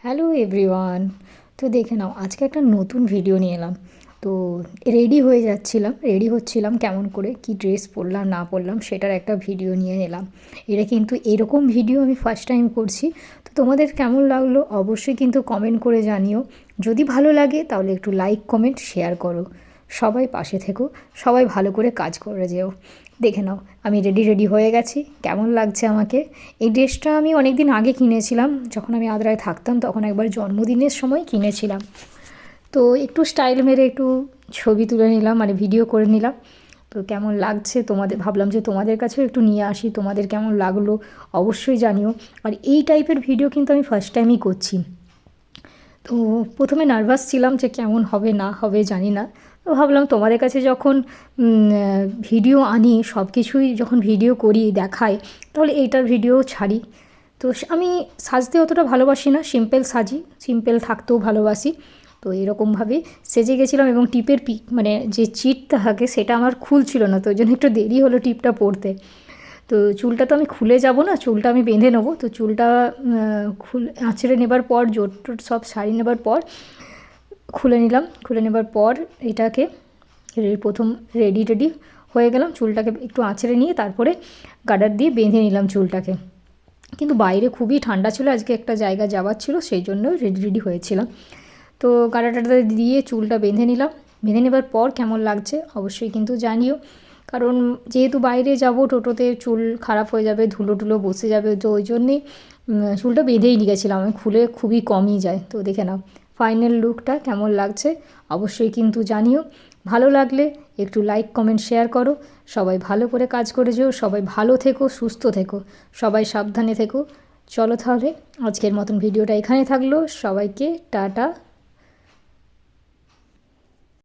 Hello everyone. তো দেখে নাও, আজকে একটা নতুন ভিডিও নিয়ে এলাম। তো রেডি হচ্ছিলাম কেমন করে কি ড্রেস পরলাম না পরলাম সেটার একটা ভিডিও নিয়ে এলাম। এটা কিন্তু এরকম ভিডিও আমি ফার্স্ট টাইম করছি। তো তোমাদের কেমন লাগলো অবশ্যই কিন্তু কমেন্ট করে জানিও। যদি ভালো লাগে তাহলে একটু লাইক কমেন্ট শেয়ার করো। সবাই পাশে থেকো, সবাই ভালো করে কাজ করে যেও। দেখে নাও, আমি রেডি হয়ে গেছি। কেমন লাগছে আমাকে? এই ড্রেসটা আমি অনেক দিন আগে কিনেছিলাম, যখন আমি আদ্রায় থাকতাম তখন একবার জন্মদিনের সময় কিনেছিলাম। তো একটু স্টাইল মেরে একটু ছবি তুলে নিলাম, মানে ভিডিও করে নিলাম। তো কেমন লাগছে তোমাদের, ভাবলাম যে তোমাদের কাছেও একটু নিয়ে আসি, তোমাদের কেমন লাগলো অবশ্যই জানিও। আর এই টাইপের ভিডিও কিন্তু আমি ফার্স্ট টাইমই করছি। তো প্রথমে নার্ভাস ছিলাম যে কেমন হবে না হবে জানি না। তো ভাবলাম তোমাদের কাছে যখন ভিডিও আনি, সব কিছুই যখন ভিডিও করি দেখাই, তাহলে এইটার ভিডিও ছাড়ি। তো আমি সাজতে অতটা ভালোবাসি না, সিম্পল সাজি, সিম্পল থাকতেও ভালোবাসি। তো এরকমভাবে সেজে গেছিলাম এবং টিপের মানে যে চিটটা থাকে সেটা আমার খুলছিল না, তো ওই জন্য একটু দেরি হলো টিপটা পড়তে। তো চুলটা তো আমি খুলে যাব না, চুলটা আমি বেঁধে নেবো। তো চুলটা আঁচড়ে নেবার পর, জোট টোট সব সারিয়ে নেবার পর খুলে নেবার পর এটাকে প্রথম রেডি হয়ে গেলাম। চুলটাকে একটু আঁচড়ে নিয়ে তারপরে গার্ডার দিয়ে বেঁধে নিলাম চুলটাকে। কিন্তু বাইরে খুবই ঠান্ডা ছিল, আজকে একটা জায়গা যাওয়ার ছিল, সেই জন্য রেডি হয়েছিলাম। তো গার্ডারটা দিয়ে চুলটা বেঁধে নিলাম। বেঁধে নেবার পর কেমন লাগছে অবশ্যই কিন্তু জানিও। কারণ যেহেতু বাইরে যাব, টোটোতে চুল খারাপ হয়ে যাবে, ধুলো টুলো বসে যাবে, তো ওই জন্যেই চুলটা বেঁধেই নিয়ে গেছিলাম। আমি খুলে খুবই কমই যায়। তো দেখে নাও ফাইনাল লুকটা কেমন লাগছে অবশ্যই কিন্তু জানিও। ভালো লাগলে একটু লাইক কমেন্ট শেয়ার করো। সবাই ভালো করে কাজ করে যেও, সবাই ভালো থেকো, সুস্থ থেকো, সবাই সাবধানে থেকো। চলো তাহলে আজকের মতন ভিডিওটা এখানে থাকলো। সবাইকে টাটা।